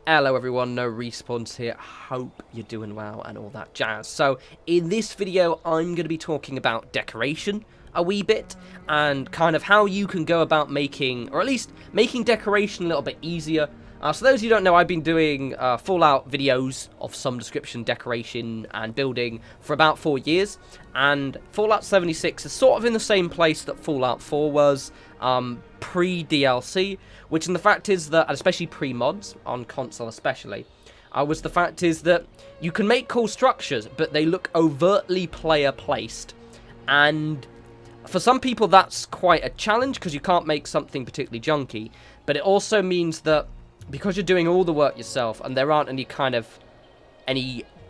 Hello everyone, no respawns here. Hope you're doing well and all that jazz. So in this video I'm going to be talking about decoration a wee bit and kind of how you can go about making, or at least making decoration a little bit easier. So those of you who don't know, I've been doing Fallout videos of some description, decoration and building for about 4 years, and Fallout 76 is sort of in the same place that Fallout 4 was pre-DLC, which in the fact is that, especially pre-mods, on console especially, was the fact is that you can make cool structures, but they look overtly player-placed, and for some people that's quite a challenge, because you can't make something particularly junky, but it also means that because you're doing all the work yourself, and there aren't any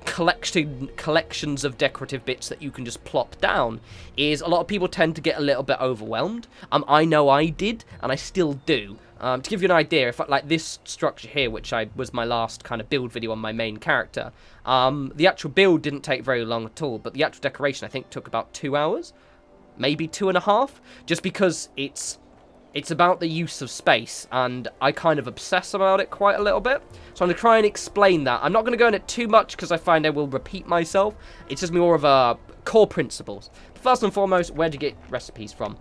collections of decorative bits that you can just plop down, is a lot of people tend to get a little bit overwhelmed. I know I did, and I still do. To give you an idea, if like this structure here, which was my last kind of build video on my main character, the actual build didn't take very long at all, but the actual decoration I think took about 2 hours, maybe 2.5, just because it's about the use of space, and I kind of obsess about it quite a little bit. So I'm going to try and explain that. I'm not going to go into it too much because I find I will repeat myself. It's just more of a core principles. First and foremost, where do you get recipes from?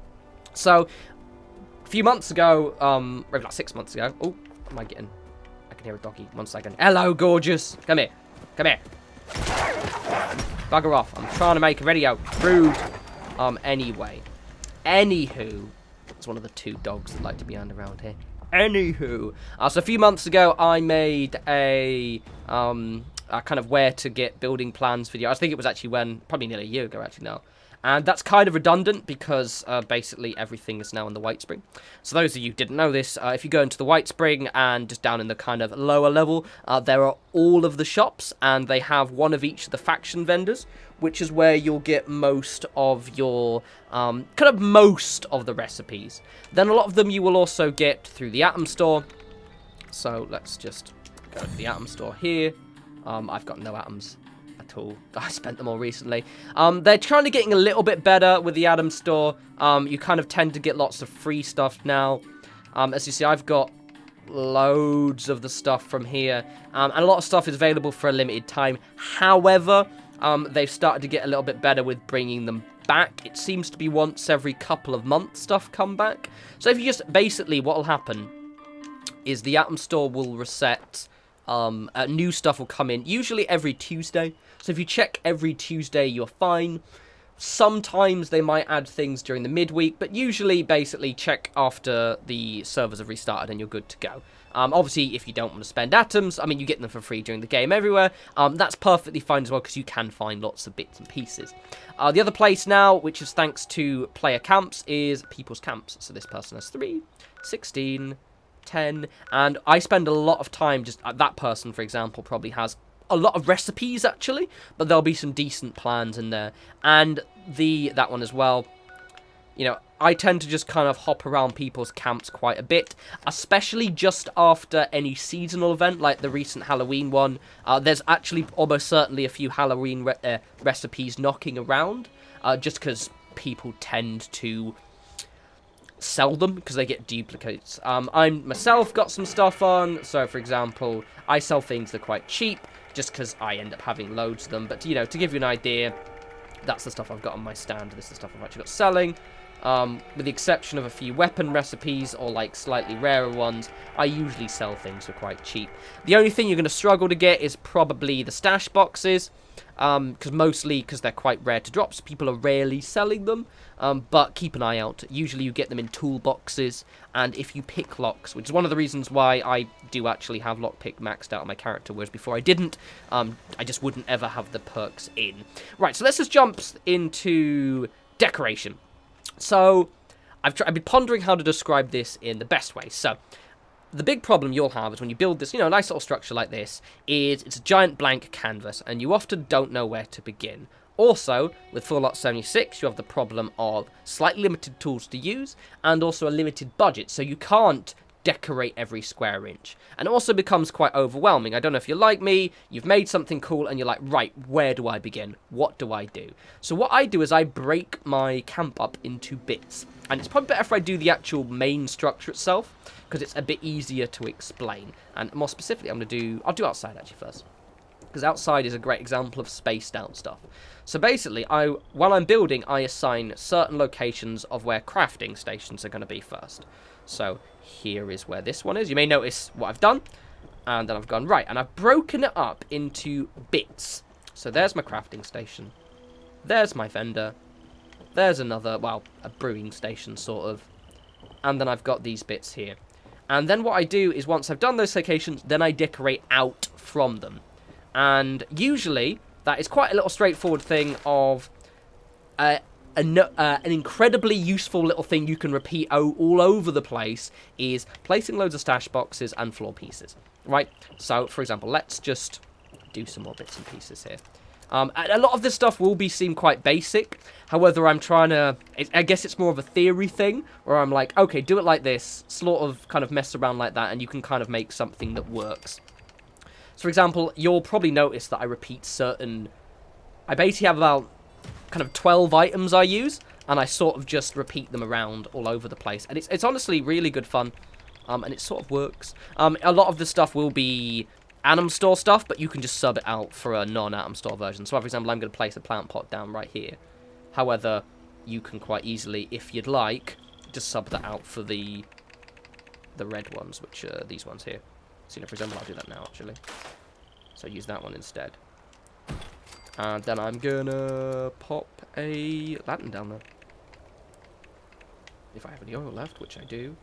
So, a few months ago, maybe like 6 months ago. Oh, am I getting... I can hear a doggy. 1 second. Hello, gorgeous. Come here. Come here. Bugger off. I'm trying to make a video. Rude. Anyway. Anywho... It's one of the 2 dogs that like to be around here. Anywho, so a few months ago, I made a kind of where to get building plans video. I think it was actually probably nearly a year ago, actually now. And that's kind of redundant because basically everything is now in the White Spring. So those of you who didn't know this, if you go into the White Spring and just down in the kind of lower level, there are all of the shops, and they have one of each of the faction vendors, which is where you'll get most of your, most of the recipes. Then a lot of them you will also get through the Atom Store. So let's just go to the Atom Store here. I've got no atoms at all. I spent them all recently. They're trying to getting a little bit better with the Atom Store. You kind of tend to get lots of free stuff now. As you see, I've got loads of the stuff from here. And a lot of stuff is available for a limited time. However... they've started to get a little bit better with bringing them back. It seems to be once every couple of months stuff come back. So if you just, basically what will happen is the Atom Store will reset, new stuff will come in, usually every Tuesday. So if you check every Tuesday, you're fine. Sometimes they might add things during the midweek, but usually basically check after the servers have restarted and you're good to go. Obviously, if you don't want to spend atoms, I mean, you get them for free during the game everywhere. That's perfectly fine as well, because you can find lots of bits and pieces. The other place now, which is thanks to player camps, is people's camps. So this person has 3, 16, 10, and I spend a lot of time just... that person, for example, probably has a lot of recipes, actually, but there'll be some decent plans in there. And that one as well. You know, I tend to just kind of hop around people's camps quite a bit, especially just after any seasonal event, like the recent Halloween one. There's actually almost certainly a few Halloween recipes knocking around, just because people tend to sell them because they get duplicates. I myself got some stuff on, so for example, I sell things that are quite cheap, just because I end up having loads of them. But, you know, to give you an idea, that's the stuff I've got on my stand. This is the stuff I've actually got selling. With the exception of a few weapon recipes or like slightly rarer ones, I usually sell things for quite cheap. The only thing you're going to struggle to get is probably the stash boxes, because they're quite rare to drop, so people are rarely selling them. But keep an eye out. Usually you get them in toolboxes, and if you pick locks, which is one of the reasons why I do actually have lockpick maxed out on my character, whereas before I didn't. I just wouldn't ever have the perks in. Right, so let's just jump into decoration. So, I've been pondering how to describe this in the best way. So, the big problem you'll have is when you build this, a nice little structure like this, is it's a giant blank canvas, and you often don't know where to begin. Also, with Fallout 76, you have the problem of slightly limited tools to use, and also a limited budget, so you can't decorate every square inch. And it also becomes quite overwhelming. I don't know if you're like me, you've made something cool and you're like, right, where do I begin? What do I do? So what I do is I break my camp up into bits. And it's probably better if I do the actual main structure itself, because it's a bit easier to explain. And more specifically, I'll do outside actually first, because outside is a great example of spaced out stuff. So basically, while I'm building, I assign certain locations of where crafting stations are going to be first. So here is where this one is. You may notice what I've done. And then I've gone, right, and I've broken it up into bits. So there's my crafting station. There's my vendor. There's another, well, a brewing station, sort of. And then I've got these bits here. And then what I do is once I've done those locations, then I decorate out from them. And usually, that is quite a little straightforward thing of an incredibly useful little thing you can repeat all over the place is placing loads of stash boxes and floor pieces, right? So, for example, let's just do some more bits and pieces here. A lot of this stuff will seem quite basic. However, I'm trying to... I guess it's more of a theory thing, where I'm like, okay, do it like this, sort of kind of mess around like that, and you can kind of make something that works. So, for example, you'll probably notice that I repeat certain... I basically have about kind of 12 items I use, and I sort of just repeat them around all over the place. And it's honestly really good fun, and it sort of works. A lot of the stuff will be Atom Store stuff, but you can just sub it out for a non-Atom Store version. So, for example, I'm going to place a plant pot down right here. However, you can quite easily, if you'd like, just sub that out for the red ones, which are these ones here. So, for example, I'll do that now, actually. So, use that one instead. And then I'm gonna pop a lantern down there. If I have any oil left, which I do.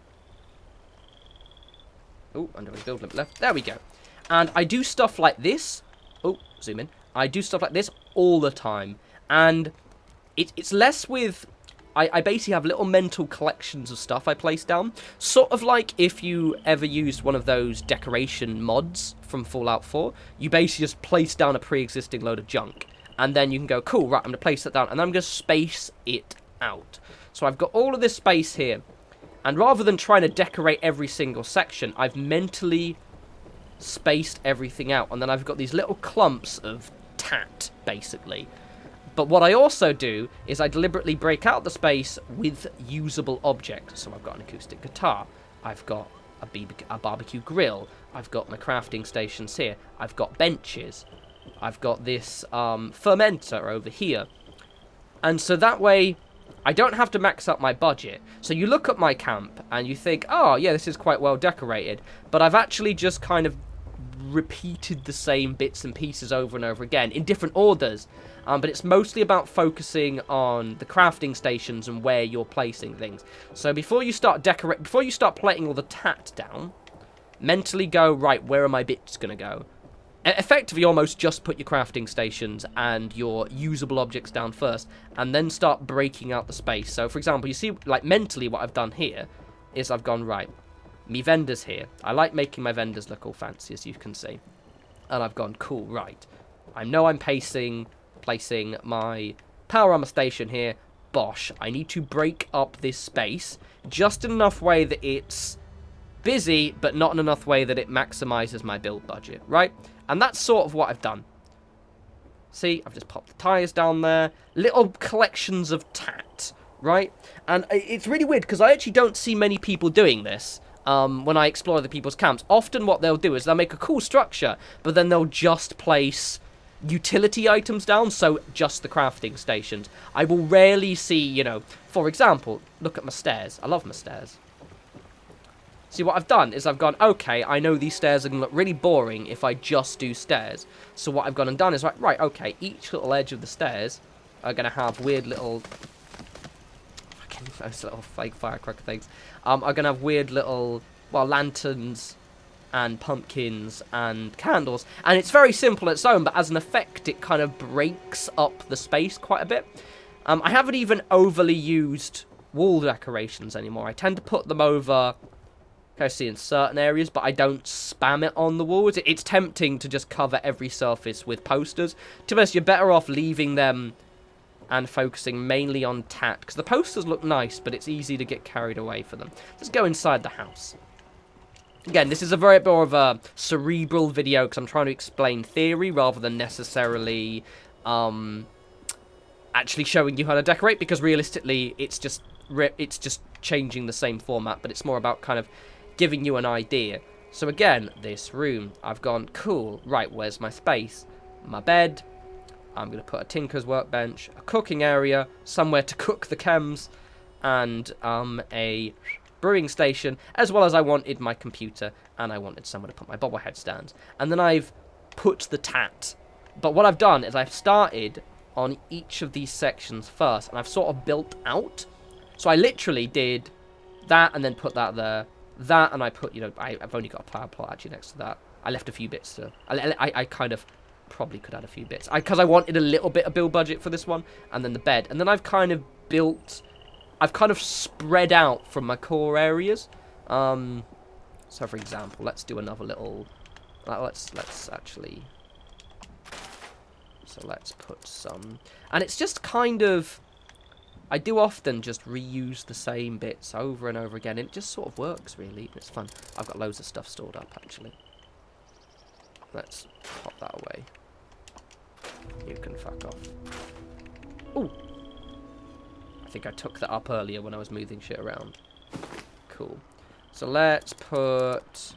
Oh, under a build limit left. There we go. And I do stuff like this. Oh, zoom in. I do stuff like this all the time. And it's less with... I basically have little mental collections of stuff I place down. Sort of like if you ever used one of those decoration mods from Fallout 4. You basically just place down a pre-existing load of junk. And then you can go, cool, right, I'm going to place that down. And then I'm going to space it out. So I've got all of this space here. And rather than trying to decorate every single section, I've mentally spaced everything out. And then I've got these little clumps of tat, basically. But what I also do is I deliberately break out the space with usable objects. So I've got an acoustic guitar. I've got a barbecue grill. I've got my crafting stations here. I've got benches. I've got this fermenter over here. And so that way, I don't have to max up my budget. So you look at my camp and you think, oh, yeah, this is quite well decorated. But I've actually just kind of repeated the same bits and pieces over and over again in different orders. But it's mostly about focusing on the crafting stations and where you're placing things. So before you start plating all the tat down, mentally go, right, where are my bits going to go? Effectively, almost just put your crafting stations and your usable objects down first, and then start breaking out the space. So, for example, you see, like, mentally what I've done here is I've gone, right, me vendors here. I like making my vendors look all fancy, as you can see. And I've gone, cool, right. I know I'm placing my power armor station here. Bosh, I need to break up this space just in enough way that it's busy, but not in enough way that it maximizes my build budget, right? And that's sort of what I've done. See, I've just popped the tires down there. Little collections of tat, right? And it's really weird, because I actually don't see many people doing this when I explore other people's camps. Often what they'll do is they'll make a cool structure, but then they'll just place utility items down, so just the crafting stations. I will rarely see, you know, for example, look at my stairs. I love my stairs. See, what I've done is I've gone, okay, I know these stairs are going to look really boring if I just do stairs. So what I've gone and done is, right, okay, each little edge of the stairs are going to have weird little... those little fake firecracker things. Are going to have weird little, well, lanterns and pumpkins and candles. And it's very simple its own, but as an effect, it kind of breaks up the space quite a bit. I haven't even overly used wall decorations anymore. I tend to put them over... I see in certain areas, but I don't spam it on the walls. It's tempting to just cover every surface with posters. To be honest, you're better off leaving them and focusing mainly on tat, because the posters look nice, but it's easy to get carried away for them. Let's go inside the house. Again, this is a very more of a cerebral video because I'm trying to explain theory rather than necessarily actually showing you how to decorate, because realistically it's just changing the same format, but it's more about kind of giving you an idea. So again, this room, I've gone, cool, right, where's my space? My bed, I'm going to put a tinker's workbench, a cooking area, somewhere to cook the chems, and a brewing station, as well as I wanted my computer, and I wanted somewhere to put my bobblehead stands. And then I've put the tat. But what I've done is I've started on each of these sections first, and I've sort of built out. So I literally did that and then put that there, that, and I put, you know, I've only got a power plot actually next to that. I left a few bits to, I kind of probably could add a few bits, because I wanted a little bit of build budget for this one, and then the bed. And then I've kind of built, I've kind of spread out from my core areas. So for example, let's do another little, let's actually, so let's put some, and it's just kind of, I do often just reuse the same bits over and over again, and it just sort of works, really. It's fun. I've got loads of stuff stored up, actually. Let's pop that away. You can fuck off. Ooh! I think I took that up earlier when I was moving shit around. Cool. So let's put...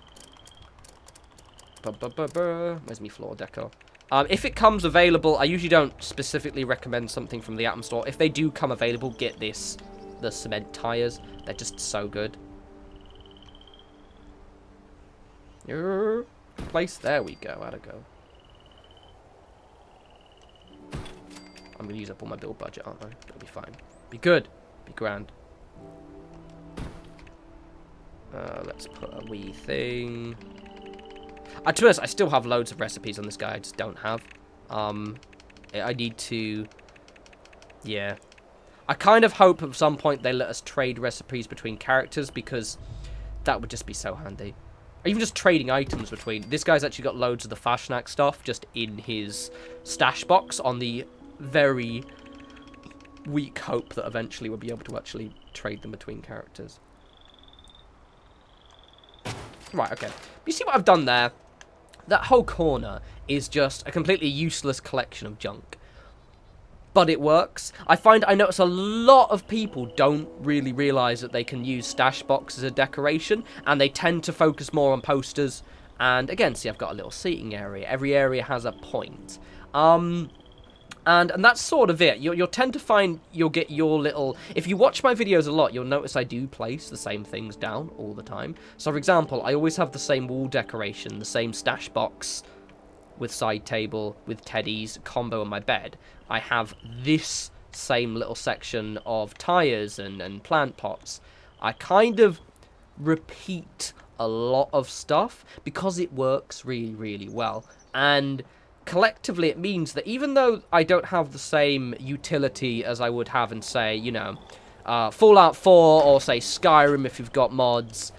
Where's my floor decor? If it comes available, I usually don't specifically recommend something from the Atom Store. If they do come available, get the cement tires. They're just so good. Place, there we go, how'd it go? I'm going to use up all my build budget, aren't I? That'll be fine. Be good. Be grand. Let's put a wee thing... to be honest, I still have loads of recipes on this guy. I just don't have. I need to... Yeah. I kind of hope at some point they let us trade recipes between characters, because that would just be so handy. Or even just trading items between... This guy's actually got loads of the Fashnak stuff just in his stash box, on the very weak hope that eventually we'll be able to actually trade them between characters. Right, okay. You see what I've done there? That whole corner is just a completely useless collection of junk. But it works. I notice a lot of people don't really realise that they can use stash box as a decoration, and they tend to focus more on posters. And again, see, I've got a little seating area. Every area has a point. And that's sort of it. You'll tend to find you'll get your little... If you watch my videos a lot, you'll notice I do place the same things down all the time. So, for example, I always have the same wall decoration, the same stash box with side table, with teddies, combo on my bed. I have this same little section of tyres and plant pots. I kind of repeat a lot of stuff because it works really, really well. And... collectively, it means that even though I don't have the same utility as I would have in, say, you know, Fallout 4 or, say, Skyrim if you've got mods,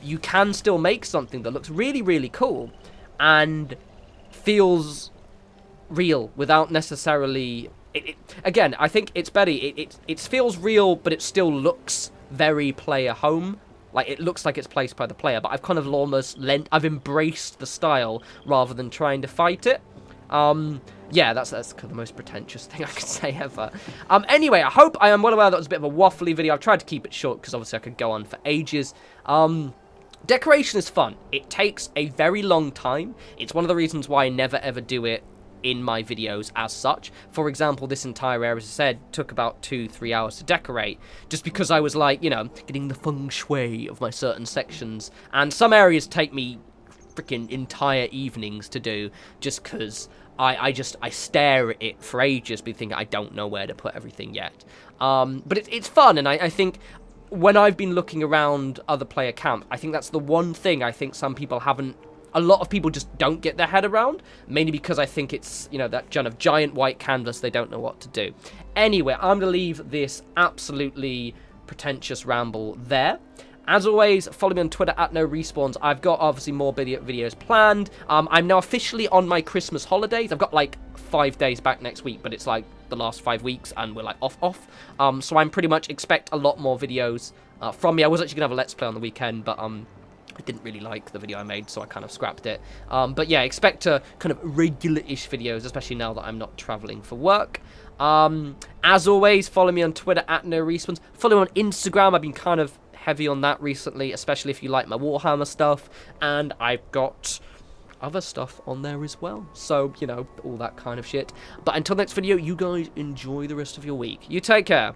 you can still make something that looks really, really cool and feels real without necessarily... Again, I think it's better. It feels real, but it still looks very player-home. Like, it looks like it's placed by the player, but I've kind of almost I've embraced the style rather than trying to fight it. Yeah, that's the most pretentious thing I could say ever. Anyway, I hope I am well aware that was a bit of a waffly video. I've tried to keep it short because obviously I could go on for ages. Decoration is fun. It takes a very long time. It's one of the reasons why I never ever do it in my videos as such. For example, this entire area, as I said, took about 2-3 hours to decorate, just because I was like, you know, getting the feng shui of my certain sections. And some areas take me freaking entire evenings to do, just because I stare at it for ages, but think I don't know where to put everything yet. But it's fun, and I think when I've been looking around other player camp, I think that's the one thing I think some people haven't. A lot of people just don't get their head around, mainly because I think it's, you know, that kind of giant white canvas, they don't know what to do. Anyway, I'm going to leave this absolutely pretentious ramble there. As always, follow me on Twitter at norespawns. I've got, obviously, more videos planned. I'm now officially on my Christmas holidays. I've got, like, 5 days back next week, but it's, like, the last 5 weeks, and we're, like, off. So I'm pretty much expect a lot more videos from me. I was actually going to have a Let's Play on the weekend, but, I didn't really like the video I made, so I kind of scrapped it. But yeah, expect kind of regular-ish videos, especially now that I'm not traveling for work. As always, follow me on Twitter at norespawns. Follow me on Instagram. I've been kind of heavy on that recently, especially if you like my Warhammer stuff. And I've got other stuff on there as well. So, you know, all that kind of shit. But until next video, you guys enjoy the rest of your week. You take care.